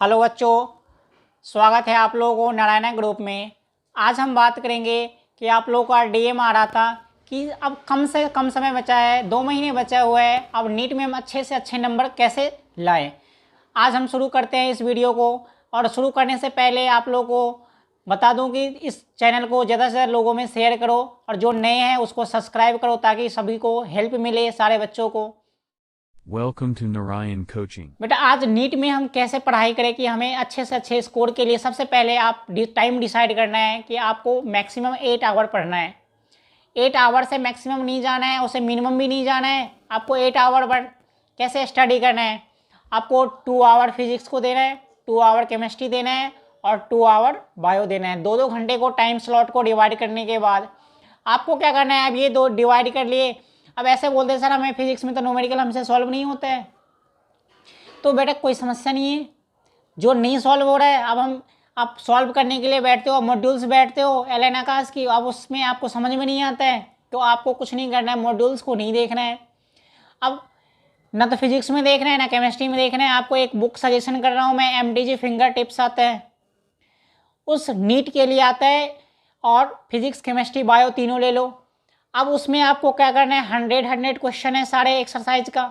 Hello बच्चों, स्वागत है आप लोगों को नारायणा ग्रुप में। आज हम बात करेंगे कि आप लोगों का डीएम आ रहा था कि अब कम से कम समय बचा है, 2 महीने बचा हुआ है। अब नीट में हम अच्छे से अच्छे नंबर कैसे लाएं, आज हम शुरू करते हैं इस वीडियो को। और शुरू करने से पहले आप लोगों को बता दूं कि इस चैनल को ज़्यादा से ज़्यादा लोगों में शेयर करो और जो नए हैं उसको सब्सक्राइब करो ताकि सभी को हेल्प मिले, सारे बच्चों को। Welcome to Narayan Coaching. बेटा आज नीट में हम कैसे पढ़ाई करें कि हमें अच्छे से अच्छे स्कोर के लिए सबसे पहले आप टाइम डिसाइड करना है कि आपको मैक्सिमम 8 आवर पढ़ना है। 8 आवर से मैक्सिमम नहीं जाना है, उसे मिनिमम भी नहीं जाना है। आपको 8 आवर पर कैसे स्टडी करना है, आपको 2 आवर फिजिक्स को देना है, 2 आवर केमिस्ट्री देना है और 2 आवर बायो देना है। 2-2 घंटे को टाइम स्लॉट को डिवाइड करने के बाद आपको क्या करना है, अब ये 2 डिवाइड कर लिए। अब ऐसे बोलते सर हमें फिजिक्स में तो न्यूमेरिकल हमसे सॉल्व नहीं होता है, तो बेटा कोई समस्या नहीं है। जो नहीं सॉल्व हो रहा है, अब आप सॉल्व करने के लिए बैठते हो, मॉड्यूल्स बैठते हो एलन आकाश की, अब उसमें आपको समझ में नहीं आता है तो आपको कुछ नहीं करना है, मॉड्यूल्स को नहीं देखना है। अब ना तो फिजिक्स में देखना है ना केमिस्ट्री में देखना है, आपको एक बुक सजेशन कर रहा हूँ मैं, MTG फिंगर टिप्स आता है, उस नीट के लिए आता है। और फिजिक्स केमिस्ट्री बायो तीनों ले लो। अब उसमें आपको क्या करना है, 100 क्वेश्चन है सारे एक्सरसाइज का।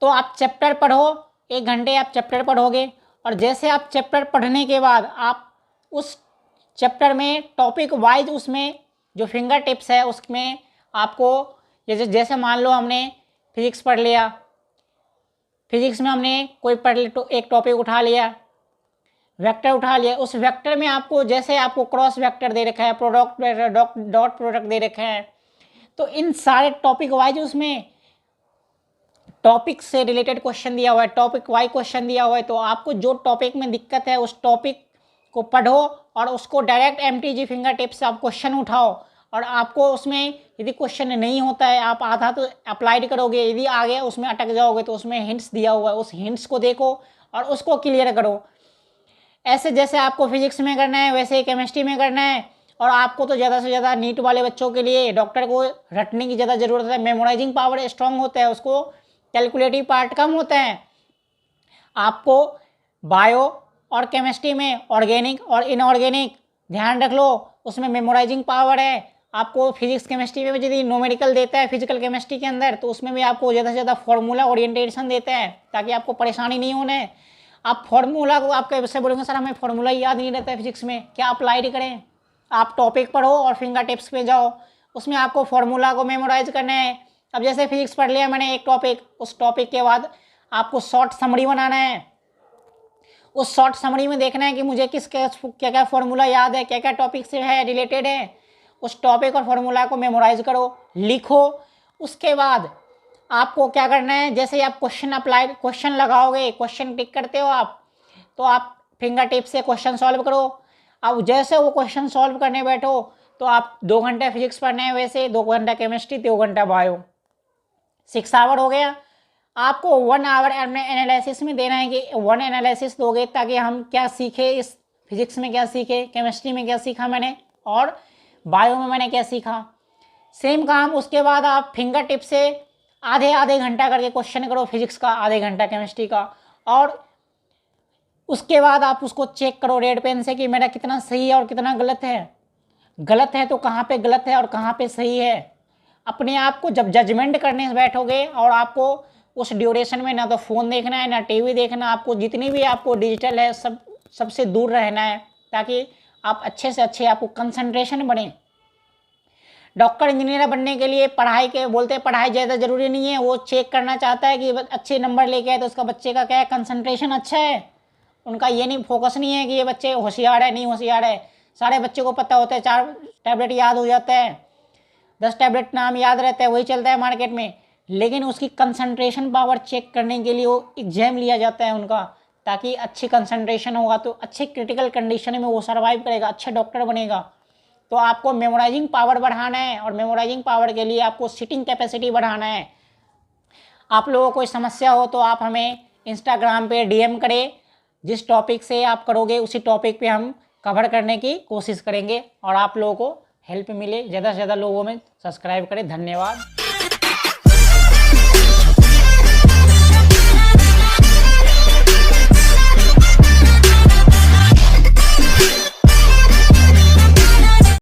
तो आप चैप्टर पढ़ो, 1 घंटे आप चैप्टर पढ़ोगे और जैसे आप चैप्टर पढ़ने के बाद आप उस चैप्टर में टॉपिक वाइज उसमें जो फिंगर टिप्स है उसमें आपको जैसे मान लो हमने फिजिक्स पढ़ लिया, फिजिक्स में हमने कोई एक टॉपिक उठा लिया, वेक्टर उठा लिया, उस वेक्टर में आपको जैसे आपको क्रॉस वेक्टर दे रखा है, प्रोडक्ट डॉट प्रोडक्ट दे रखा है, तो इन सारे टॉपिक वाइज उसमें टॉपिक से रिलेटेड क्वेश्चन दिया हुआ है, टॉपिक वाइज क्वेश्चन दिया हुआ है। तो आपको जो टॉपिक में दिक्कत है उस टॉपिक को पढ़ो और उसको डायरेक्ट MTG फिंगर टिप से आप क्वेश्चन उठाओ। और आपको उसमें यदि क्वेश्चन नहीं होता है, आप आधा तो अप्लाइड करोगे, यदि आगे उसमें अटक जाओगे तो उसमें हिंट्स दिया हुआ है, उस हिंट्स को देखो और उसको क्लियर करो। ऐसे जैसे आपको फिजिक्स में करना है वैसे ही केमिस्ट्री में करना है। और आपको तो ज़्यादा से ज़्यादा नीट वाले बच्चों के लिए डॉक्टर को रटने की ज़्यादा ज़रूरत है, मेमोराइजिंग पावर स्ट्रांग होता है, उसको कैलकुलेटिव पार्ट कम होता है। आपको बायो और केमिस्ट्री में ऑर्गेनिक और इनऑर्गेनिक ध्यान रख लो, उसमें मेमोराइजिंग पावर है। आपको फिजिक्स केमिस्ट्री में भी यदि न्यूमेरिकल देता है फिजिकल केमिस्ट्री के अंदर, तो उसमें भी आपको ज़्यादा से ज़्यादा फार्मूला ओरिएंटेशन देता है ताकि आपको परेशानी नहीं होने। आप फार्मूला को आप कैसे बोलेंगे सर हमें फार्मूला याद नहीं रहता है फिजिक्स में, क्या अप्लाइड करें? आप टॉपिक पढ़ो और फिंगर टिप्स पे जाओ, उसमें आपको फार्मूला को मेमोराइज करना है। अब जैसे फिजिक्स पढ़ लिया मैंने एक टॉपिक, उस टॉपिक के बाद आपको शॉर्ट समरी बनाना है। उस शॉर्ट समरी में देखना है कि मुझे क्या क्या फार्मूला याद है, क्या क्या टॉपिक से है रिलेटेड है। उस टॉपिक और फार्मूला को मेमोराइज करो, लिखो। उसके बाद आपको क्या करना है, जैसे आप क्वेश्चन लगाओगे, क्वेश्चन टिक करते हो आप, तो आप फिंगर टिप से क्वेश्चन सॉल्व करो। अब जैसे वो क्वेश्चन सॉल्व करने बैठो तो आप 2 घंटे फिजिक्स पढ़ने हैं, वैसे 2 घंटा केमिस्ट्री, 2 घंटा बायो, 6 आवर हो गया। आपको 1 आवर एनालिसिस में देना है कि 1 एनालिसिस दोगे ताकि हम क्या सीखे, इस फिजिक्स में क्या सीखे, केमिस्ट्री में क्या सीखा मैंने और बायो में मैंने क्या सीखा। सेम काम उसके बाद आप फिंगर टिप से आधे आधे घंटा करके क्वेश्चन करो, फिजिक्स का आधे घंटा केमिस्ट्री का, और उसके बाद आप उसको चेक करो रेड पेन से कि मेरा कितना सही है और कितना गलत है। गलत है तो कहाँ पे गलत है और कहाँ पे सही है। अपने आप को जब जजमेंट करने बैठोगे और आपको उस ड्यूरेशन में ना तो फ़ोन देखना है ना टीवी देखना, आपको जितनी भी आपको डिजिटल है सबसे दूर रहना है ताकि आप अच्छे से अच्छे आपको कंसंट्रेशन बने। डॉक्टर इंजीनियर बनने के लिए पढ़ाई के बोलते हैं, पढ़ाई ज़्यादा ज़रूरी नहीं है, वो चेक करना चाहता है कि अच्छे नंबर लेके आए तो उसका बच्चे का क्या है, कंसंट्रेशन अच्छा है। उनका ये नहीं फोकस नहीं है कि ये बच्चे होशियार है नहीं होशियार है। सारे बच्चों को पता होता है 4 टैबलेट याद हो जाता है, 10 टैबलेट नाम याद रहता है, वही चलता है मार्केट में। लेकिन उसकी कंसंट्रेशन पावर चेक करने के लिए वो एग्जाम लिया जाता है उनका, ताकि अच्छी कंसंट्रेशन होगा तो अच्छे क्रिटिकल कंडीशन में वो सर्वाइव करेगा, अच्छा डॉक्टर बनेगा। तो आपको मेमोराइजिंग पावर बढ़ाना है और मेमोराइजिंग पावर के लिए आपको सिटिंग कैपेसिटी बढ़ाना है। आप लोगों को कोई समस्या हो तो आप हमें इंस्टाग्राम पे DM करें, जिस टॉपिक से आप करोगे उसी टॉपिक पे हम कवर करने की कोशिश करेंगे और आप लोगों को हेल्प मिले। ज़्यादा से ज़्यादा लोगों में सब्सक्राइब करें। धन्यवाद।